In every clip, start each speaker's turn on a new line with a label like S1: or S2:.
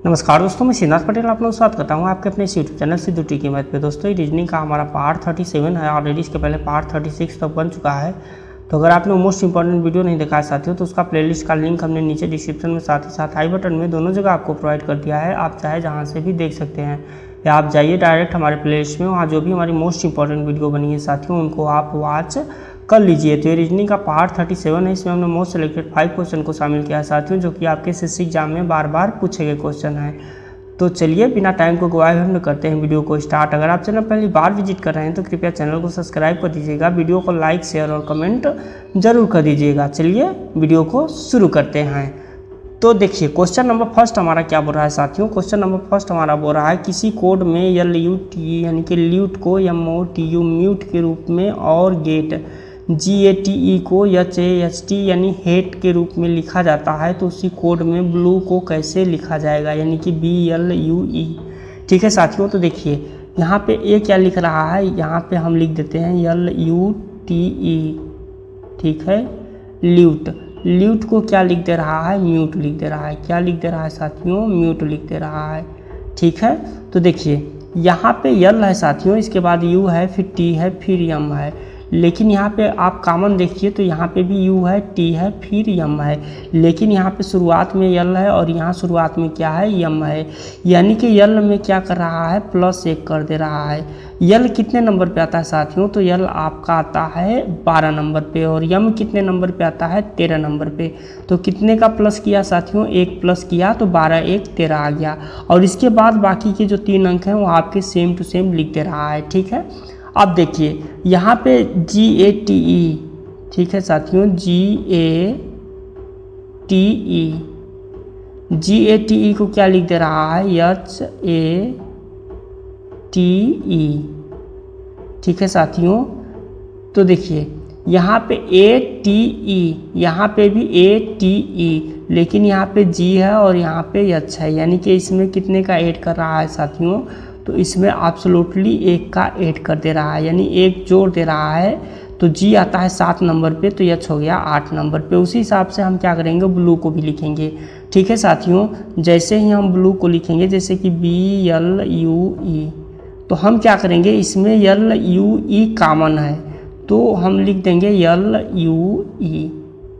S1: नमस्कार दोस्तों, मैं सिद्धार्थ पटेल आप लोगों का स्वागत करता हूं आपके अपने यूट्यूब चैनल सिद्धू टी की मैथ पे। दोस्तों ये रीजनिंग का हमारा पार्ट 37 है। ऑलरेडी इसके पहले पार्ट 36 तक बन चुका है। तो अगर आपने मोस्ट इंपॉर्टेंट वीडियो नहीं देखा है साथियों, तो उसका प्लेलिस्ट का लिंक हमने नीचे डिस्क्रिप्शन में साथ ही साथ आई बटन में दोनों जगह आपको प्रोवाइड कर दिया है। आप चाहे जहाँ से भी देख सकते हैं, या आप जाइए डायरेक्ट हमारे प्लेलिस्ट में, वहाँ जो भी हमारी मोस्ट इंपॉर्टेंट वीडियो बनी है साथियों उनको आप वॉच कर लीजिए। तो ये रीजनिंग का पार्ट 37 है। इसमें हमने मोस्ट सिलेक्टेड 5 क्वेश्चन को शामिल किया है साथियों, जो कि आपके एसएससी एग्जाम में बार बार पूछे गए क्वेश्चन हैं। तो चलिए बिना टाइम को गवाए हम करते हैं वीडियो को स्टार्ट। अगर आप चैनल पहली बार विजिट कर रहे हैं तो कृपया चैनल को सब्सक्राइब कर दीजिएगा, वीडियो को लाइक शेयर और कमेंट जरूर कर दीजिएगा। चलिए वीडियो को शुरू करते हैं। तो देखिए क्वेश्चन नंबर फर्स्ट हमारा क्या बोल रहा है साथियों। क्वेश्चन नंबर फर्स्ट हमारा बोल रहा है किसी कोड में LUT यानी कि ल्यूट को MOTU म्यूट के रूप में और गेट GATE को HAST यानी हेट के रूप में लिखा जाता है, तो उसी कोड में ब्लू को कैसे लिखा जाएगा, यानी कि BLUE। ठीक है साथियों, तो देखिए यहाँ पे ए क्या लिख रहा है, यहाँ पे हम लिख देते हैं LUTE। ठीक है, ल्यूट को क्या लिख दे रहा है, म्यूट लिख दे रहा है। क्या लिख दे रहा है साथियों, म्यूट लिख दे रहा है। ठीक है, तो देखिए यहाँ पे L है साथियों, इसके बाद U है, फिर T है, फिर M है। लेकिन यहाँ पे आप कॉमन देखिए तो यहाँ पे भी U है, T है, फिर M है। लेकिन यहाँ पे शुरुआत में L है और यहाँ शुरुआत में क्या है, M है। यानी कि L में क्या कर रहा है, +1 कर दे रहा है। L कितने नंबर पे आता है साथियों, तो L आपका आता है 12 नंबर पे, और M कितने नंबर पे आता है, 13 नंबर पे। तो कितने का प्लस किया साथियों, 1 प्लस किया तो 12 1 13 आ गया। और इसके बाद बाकी के जो 3 अंक हैं वो आपके सेम टू सेम लिख दे रहा है। ठीक है, अब देखिए यहाँ पे GATE। ठीक है साथियों, GATE को क्या लिख दे रहा है, HATE। ठीक है साथियों, तो देखिए यहाँ पे ATE, यहाँ पे भी ATE, लेकिन यहाँ पे G है और यहाँ पे H है। यानी कि इसमें कितने का ऐड कर रहा है साथियों, तो इसमें एब्सोल्युटली 1 का ऐड कर दे रहा है, यानी 1 जोड़ दे रहा है। तो G आता है 7 नंबर पे, तो H हो गया 8 नंबर पे। उसी हिसाब से हम क्या करेंगे, ब्लू को भी लिखेंगे। ठीक है साथियों, जैसे ही हम ब्लू को लिखेंगे जैसे कि BLUE, तो हम क्या करेंगे, इसमें LUE कॉमन है तो हम लिख देंगे LUE।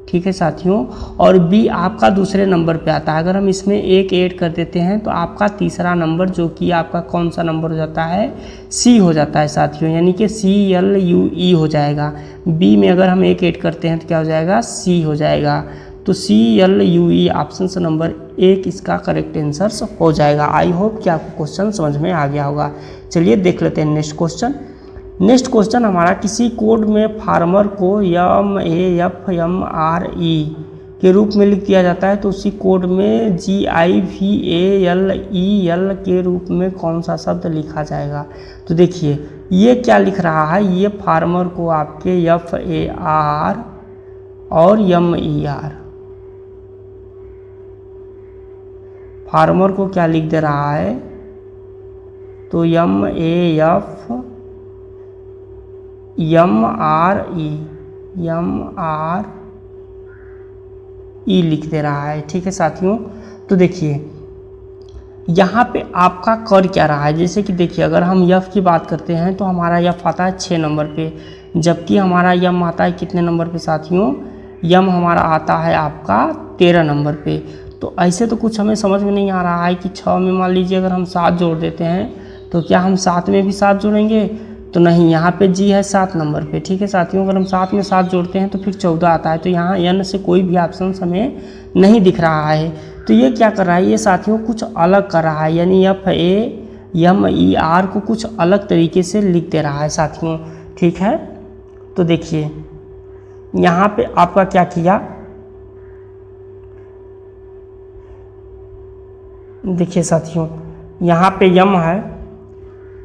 S1: ठीक है साथियों, और B आपका दूसरे नंबर पे आता है। अगर हम इसमें 1 ऐड कर देते हैं तो आपका तीसरा नंबर जो कि आपका कौन सा नंबर हो जाता है, C हो जाता है साथियों, यानी कि CLUE हो जाएगा। B में अगर हम 1 ऐड करते हैं तो क्या हो जाएगा, C हो जाएगा। तो CLUE ऑप्शन से नंबर 1 इसका करेक्ट आंसर हो जाएगा। आई होप कि आपको क्वेश्चन समझ में आ गया होगा। चलिए देख लेते हैं नेक्स्ट क्वेश्चन। नेक्स्ट क्वेश्चन हमारा किसी कोड में फार्मर को MAFMRE के रूप में लिख दिया जाता है, तो उसी कोड में GIVALEL के रूप में कौन सा शब्द लिखा जाएगा। तो देखिए ये क्या लिख रहा है, ये फार्मर को आपके FAR और MER, फार्मर को क्या लिख दे रहा है, तो MAFMRE लिख दे रहा है। ठीक है साथियों, तो देखिए यहाँ पे आपका कर क्या रहा है, जैसे कि देखिए अगर हम F की बात करते हैं तो हमारा F आता है 6 नंबर पे, जबकि हमारा M आता है कितने नंबर पे साथियों, M हमारा आता है आपका 13 नंबर पे। तो ऐसे तो कुछ हमें समझ में नहीं आ रहा है कि 6 में मान लीजिए अगर हम 7 जोड़ देते हैं तो क्या हम 7 में भी 7 जोड़ेंगे, तो नहीं, यहाँ पे G है 7 नंबर पे। ठीक है साथियों, अगर हम 7 में 7 जोड़ते हैं तो फिर 14 आता है। तो यहाँ N से कोई भी ऑप्शन हमें नहीं दिख रहा है। तो ये क्या कर रहा है, ये साथियों कुछ अलग कर रहा है, यानी FAMER को कुछ अलग तरीके से लिख दे रहा है साथियों। ठीक है, तो देखिए यहाँ पे आपका क्या किया, देखिए साथियों यहाँ पे M है।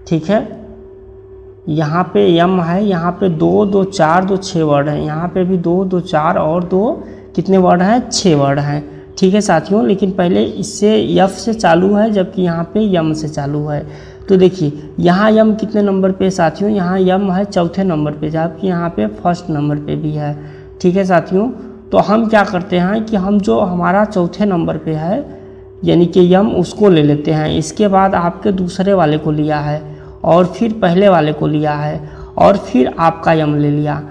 S1: ठीक है, यहाँ पे M है, यहाँ पे 2 2 4 2 6 वर्ड हैं, यहाँ पे भी 2 2 4 और 2 कितने वर्ड हैं, 6 वर्ड हैं। ठीक है साथियों, लेकिन पहले इससे F से चालू है जबकि यहाँ पे M से चालू है। तो देखिए यहाँ M कितने नंबर पे साथियों, यहाँ M है 4थे नंबर पे, जबकि यहाँ पे 1st नंबर पे भी है। ठीक है साथियों, तो हम क्या करते हैं कि हम जो हमारा 4थे नंबर पे है यानी कि यम उसको ले लेते हैं। इसके बाद आपके दूसरे वाले को लिया है और फिर पहले वाले को लिया है और फिर आपका यम ले लिया।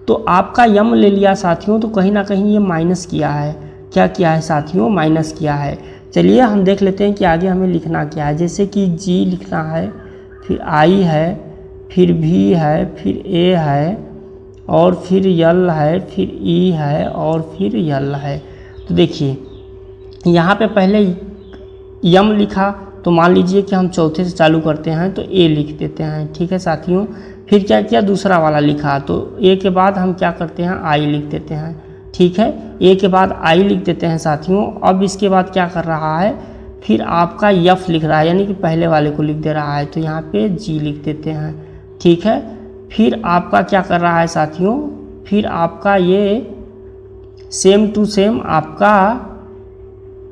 S1: तो आपका यम ले लिया साथियों, तो कहीं ना कहीं ये माइनस किया है। क्या किया है साथियों? माइनस किया है। चलिए हम देख लेते हैं कि आगे हमें लिखना क्या है। जैसे कि जी लिखना है, फिर आई है, फिर भी है, फिर ए है और फिर यल है, फिर ई है और फिर यल है। तो देखिए यहाँ पे पहले यम लिखा, तो मान लीजिए कि हम चौथे से चालू करते हैं तो ए लिख देते हैं। ठीक है साथियों, फिर क्या किया, दूसरा वाला लिखा, तो ए के बाद हम क्या करते हैं, आई लिख देते हैं। ठीक है, ए के बाद आई लिख देते हैं साथियों। अब इसके बाद क्या कर रहा है, फिर आपका यफ लिख रहा है, यानी कि पहले वाले को लिख दे रहा है, तो यहाँ पे जी लिख देते हैं। ठीक है, फिर आपका क्या कर रहा है साथियों, फिर आपका ये सेम टू सेम आपका,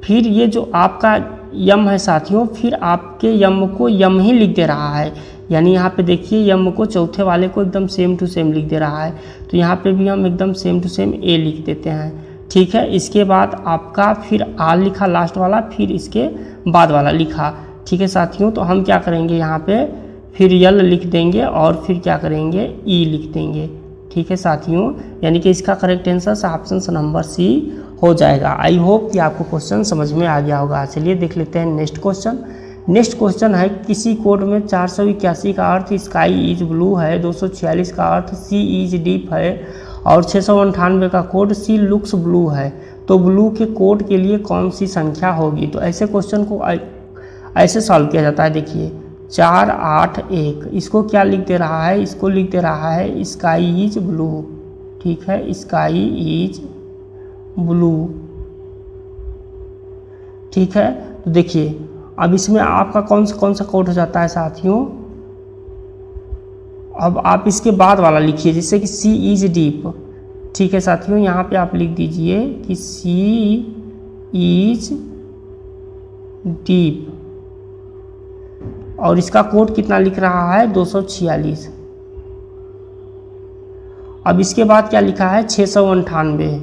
S1: फिर ये जो आपका यम है साथियों, फिर आपके यम को यम ही लिख दे रहा है। यानी यहाँ पे देखिए यम को चौथे वाले को एकदम सेम टू सेम लिख दे रहा है, तो यहाँ पे भी हम एकदम सेम टू सेम ए लिख देते हैं। ठीक है, इसके बाद आपका फिर आ लिखा लास्ट वाला, फिर इसके बाद वाला लिखा। ठीक है साथियों, तो हम क्या करेंगे यहाँ पे फिर यल लिख देंगे और फिर क्या करेंगे, ई लिख देंगे। ठीक है साथियों, यानी कि इसका correct answer option number C हो जाएगा। आई होप कि आपको क्वेश्चन समझ में आ गया होगा। चलिए देख लेते हैं नेक्स्ट क्वेश्चन। नेक्स्ट क्वेश्चन है, किसी कोड में 481 का अर्थ स्काई इज ब्लू है, 246 का अर्थ सी इज डीप है और 698 का कोड सी लुक्स ब्लू है। तो ब्लू के कोड के लिए कौन सी संख्या होगी? तो ऐसे क्वेश्चन को ऐसे सॉल्व किया जाता है। देखिए 4 8 1, इसको क्या लिख दे रहा है, इसको लिख दे रहा है स्काई इज ब्लू। ठीक है, स्काई इज ब्लू। ठीक है, तो देखिए अब इसमें आपका कौन सा कोड हो जाता है साथियों। अब आप इसके बाद वाला लिखिए, जैसे कि सी इज डीप। ठीक है साथियों, यहाँ पे आप लिख दीजिए कि सी इज डीप और इसका कोड कितना लिख रहा है, 246। अब इसके बाद क्या लिखा है, 698।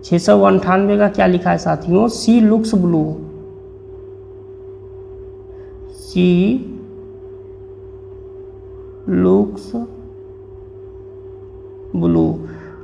S1: 698 का क्या लिखा है साथियों, सी लुक्स ब्लू। सी लुक्स ब्लू।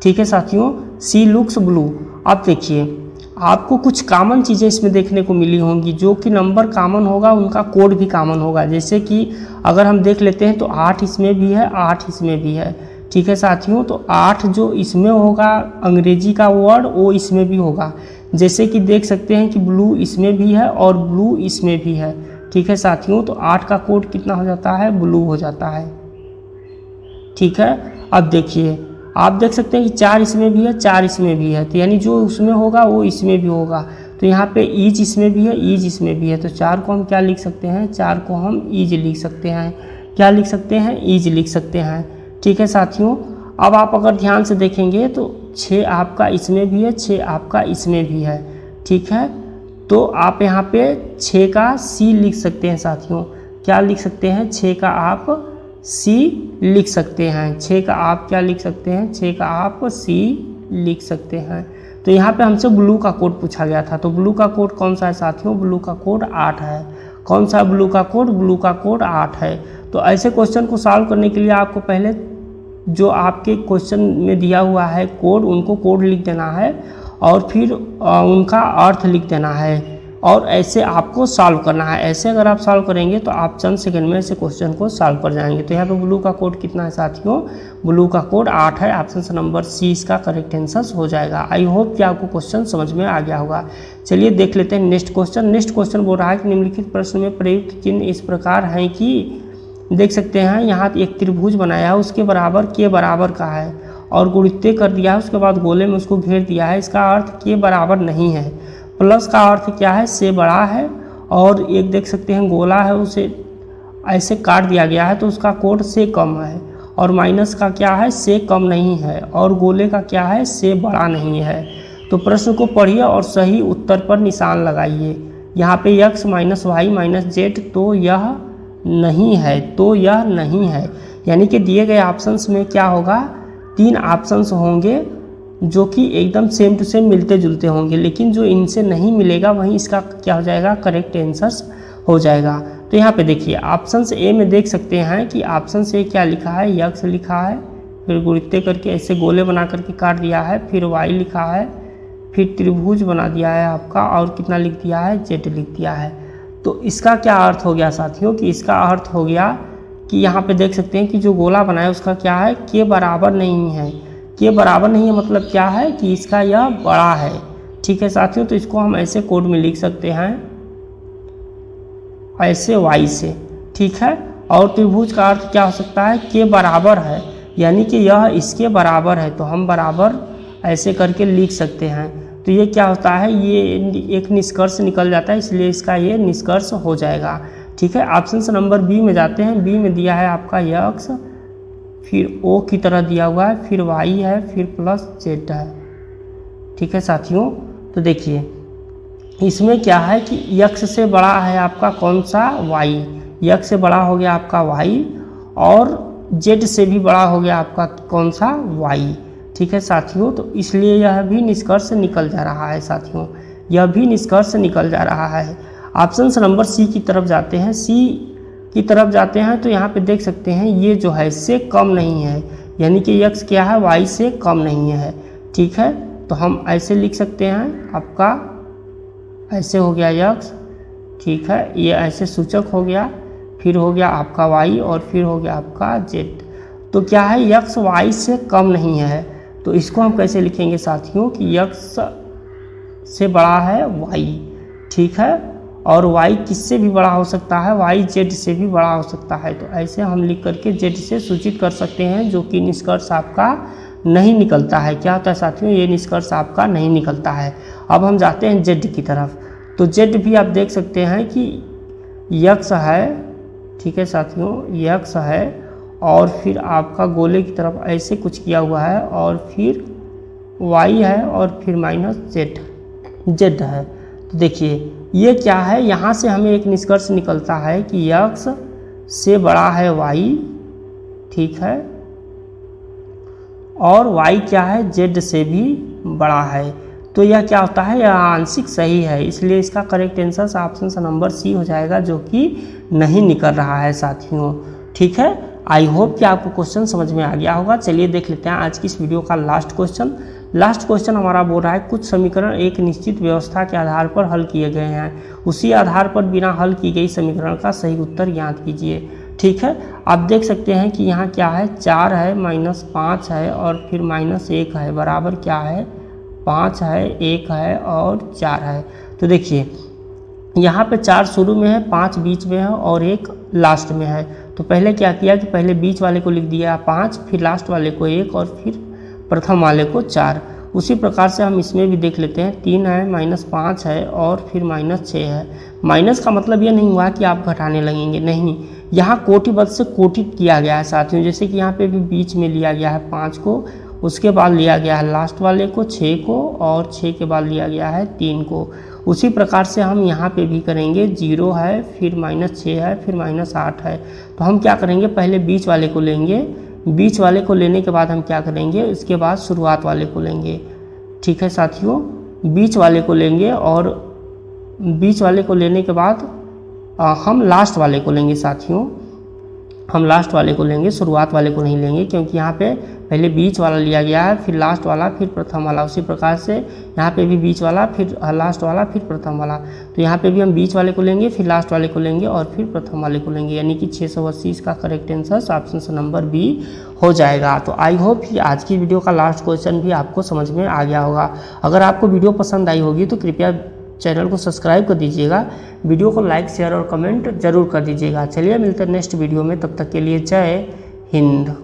S1: ठीक है साथियों, सी लुक्स ब्लू। अब देखिए आपको कुछ कॉमन चीज़ें इसमें देखने को मिली होंगी, जो कि नंबर कॉमन होगा उनका कोड भी कॉमन होगा। जैसे कि अगर हम देख लेते हैं तो 8 इसमें भी है, 8 इसमें भी है। ठीक है साथियों, तो 8 जो इसमें होगा अंग्रेजी का वर्ड, वो इसमें भी होगा। जैसे कि देख सकते हैं कि ब्लू इसमें भी है और ब्लू इसमें भी है। ठीक है साथियों, तो 8 का कोड कितना हो जाता है, ब्लू हो जाता है। ठीक है, अब देखिए आप देख सकते हैं कि 4 इसमें भी है, 4 इसमें भी है, तो यानी जो उसमें होगा वो इसमें भी होगा। तो यहाँ पे ईज इसमें भी है, ईज इसमें भी है, तो 4 को हम क्या लिख सकते हैं, 4 को हम ईज लिख सकते हैं। क्या लिख सकते हैं, ईज लिख सकते हैं। ठीक है साथियों, अब आप अगर ध्यान से देखेंगे तो 6 आपका इसमें भी है, 6 आपका इसमें भी है। ठीक है, तो आप यहाँ पे 6 का सी लिख सकते हैं साथियों। क्या लिख सकते हैं, 6 का आप सी लिख सकते हैं। 6 का आप क्या लिख सकते हैं, 6 का आप सी लिख सकते हैं। तो यहाँ पे हमसे ब्लू का कोड पूछा गया था, तो ब्लू का कोड कौन सा है साथियों, ब्लू का कोड 8 है। कौन सा ब्लू का कोड, ब्लू का कोड 8 है। तो ऐसे क्वेश्चन को सॉल्व करने के लिए आपको पहले जो आपके क्वेश्चन में दिया हुआ है कोड, उनको कोड लिख देना है और फिर उनका अर्थ लिख देना है और ऐसे आपको सॉल्व करना है। ऐसे अगर आप सॉल्व करेंगे तो आप चंद सेकंड में ऐसे क्वेश्चन को सॉल्व कर जाएंगे। तो यहाँ पे ब्लू का कोड कितना है साथियों, ब्लू का कोड 8 है। ऑप्शन नंबर सी इसका करेक्ट आंसर हो जाएगा। आई होप कि आपको क्वेश्चन समझ में आ गया होगा। चलिए देख लेते हैं नेक्स्ट क्वेश्चन। नेक्स्ट क्वेश्चन बोल रहा है कि निम्नलिखित प्रश्न में प्रयुक्त चिन्ह इस प्रकार हैं कि, देख सकते हैं यहाँ एक त्रिभुज बनाया है, उसके बराबर के बराबर का है और गुणित कर दिया है, उसके बाद गोले में उसको घेर दिया है। इसका अर्थ के बराबर नहीं है। प्लस का अर्थ क्या है, से बड़ा है, और एक देख सकते हैं गोला है, उसे ऐसे काट दिया गया है तो उसका कोड से कम है। और माइनस का क्या है, से कम नहीं है, और गोले का क्या है, से बड़ा नहीं है। तो प्रश्न को पढ़िए और सही उत्तर पर निशान लगाइए। यहाँ पे x minus y minus z, तो यह नहीं है, तो यह नहीं है। यानी कि दिए गए ऑप्शंस में क्या होगा, 3 ऑप्शंस होंगे जो कि एकदम सेम टू सेम मिलते जुलते होंगे, लेकिन जो इनसे नहीं मिलेगा वहीं इसका क्या हो जाएगा, करेक्ट आंसर हो जाएगा। तो यहाँ पे देखिए ऑप्शन ए में देख सकते हैं कि ऑप्शन ए क्या लिखा है, यक्स लिखा है, फिर गुणित करके ऐसे गोले बना करके काट दिया है, फिर वाई लिखा है, फिर त्रिभुज बना दिया है आपका, और कितना लिख दिया है, जेड लिख दिया है। तो इसका क्या अर्थ हो गया साथियों, कि इसका अर्थ हो गया कि यहाँ पे देख सकते हैं कि जो गोला बनाया उसका क्या है, के बराबर नहीं है। के बराबर नहीं है मतलब क्या है कि इसका यह बड़ा है। ठीक है साथियों, तो इसको हम ऐसे कोड में लिख सकते हैं, ऐसे वाई से। ठीक है, और त्रिभुज का अर्थ क्या हो सकता है, के बराबर है, यानी कि यह इसके बराबर है, तो हम बराबर ऐसे करके लिख सकते हैं। तो ये क्या होता है, ये एक निष्कर्ष निकल जाता है, इसलिए इसका ये निष्कर्ष हो जाएगा। ठीक है, ऑप्शन नंबर बी में जाते हैं। बी में दिया है आपका यक्स, फिर ओ की तरह दिया हुआ है, फिर वाई है, फिर प्लस जेड है। ठीक है साथियों, तो देखिए इसमें क्या है कि यक्स से बड़ा है आपका कौन सा, वाई। यक्स से बड़ा हो गया आपका वाई, और जेड से भी बड़ा हो गया आपका कौन सा, वाई। ठीक है साथियों, तो इसलिए यह भी निष्कर्ष निकल जा रहा है साथियों, यह भी निष्कर्ष निकल जा रहा है। ऑप्शन नंबर सी की तरफ जाते हैं। सी की तरफ जाते हैं तो यहाँ पे देख सकते हैं ये जो है इससे कम नहीं है, यानी कि यक्स क्या है, वाई से कम नहीं है। ठीक है, तो हम ऐसे लिख सकते हैं, आपका ऐसे हो गया यक्स। ठीक है, ये ऐसे सूचक हो गया, फिर हो गया आपका वाई, और फिर हो गया आपका जेड। तो क्या है, यक्स वाई से कम नहीं है, तो इसको हम कैसे लिखेंगे साथियों कि यक्स से बड़ा है वाई। ठीक है, और y किससे भी बड़ा हो सकता है, y z से भी बड़ा हो सकता है। तो ऐसे हम लिख करके z से सूचित कर सकते हैं, जो कि निष्कर्ष आपका नहीं निकलता है। क्या होता है साथियों, ये निष्कर्ष आपका नहीं निकलता है। अब हम जाते हैं z की तरफ। तो z भी आप देख सकते हैं कि यक्स है। ठीक है साथियों, यक्स है, और फिर आपका गोले की तरफ ऐसे कुछ किया हुआ है, और फिर y है, और फिर माइनस z है। तो देखिए ये क्या है, यहाँ से हमें एक निष्कर्ष निकलता है कि यक्स से बड़ा है y। ठीक है, और y क्या है, z से भी बड़ा है। तो यह क्या होता है, यह आंशिक सही है, इसलिए इसका correct answer option number C हो जाएगा, जो कि नहीं निकल रहा है साथियों। ठीक है, आई होप कि आपको क्वेश्चन समझ में आ गया होगा। चलिए देख लेते हैं आज की इस वीडियो का लास्ट क्वेश्चन। लास्ट क्वेश्चन हमारा बोल रहा है, कुछ समीकरण एक निश्चित व्यवस्था के आधार पर हल किए गए हैं, उसी आधार पर बिना हल की गई समीकरण का सही उत्तर ज्ञात कीजिए। ठीक है, आप देख सकते हैं कि यहाँ क्या है, 4 है, -5 है, और फिर -1 है, बराबर क्या है, 5 है, 1 है, और 4 है। तो देखिए यहाँ पे 4 शुरू में है, 5 बीच में है, और 1 लास्ट में है। तो पहले क्या किया कि पहले बीच वाले को लिख दिया 5, फिर लास्ट वाले को 1, और फिर प्रथम वाले को 4। उसी प्रकार से हम इसमें भी देख लेते हैं, 3 है, -5 है, और फिर -6 है। माइनस का मतलब ये नहीं हुआ कि आप घटाने लगेंगे, नहीं, यहाँ कोटिबद्ध से कोटित किया गया है साथियों। जैसे कि यहाँ पे भी बीच में लिया गया है 5 को, उसके बाद लिया गया है लास्ट वाले को 6 को, और 6 के बाद लिया गया है 3 को। उसी प्रकार से हम यहाँ पे भी करेंगे, 0 है, फिर -6 है, फिर -8 है। तो हम क्या करेंगे, पहले बीच वाले को लेंगे, बीच वाले को लेने के बाद हम क्या करेंगे, उसके बाद शुरुआत वाले को लेंगे। ठीक है साथियों, बीच वाले को लेंगे, और बीच वाले को लेने के बाद हम लास्ट वाले को लेंगे साथियों। हम लास्ट वाले को लेंगे, शुरुआत वाले को नहीं लेंगे, क्योंकि यहाँ पे पहले बीच वाला लिया गया है, फिर लास्ट वाला, फिर प्रथम वाला। उसी प्रकार से यहाँ पे भी बीच वाला, फिर लास्ट वाला, फिर प्रथम वाला। तो यहाँ पे भी हम बीच वाले को लेंगे, फिर लास्ट वाले को लेंगे, और फिर प्रथम वाले को लेंगे, यानी कि 680 इसका correct answer option number B हो जाएगा। तो आई होप कि आज की वीडियो का लास्ट क्वेश्चन भी आपको समझ में आ गया होगा। अगर आपको वीडियो पसंद आई होगी तो कृपया चैनल को सब्सक्राइब कर दीजिएगा, वीडियो को लाइक, शेयर और कमेंट जरूर कर दीजिएगा। चलिए मिलते हैं नेक्स्ट वीडियो में, तब तक के लिए जय हिंद।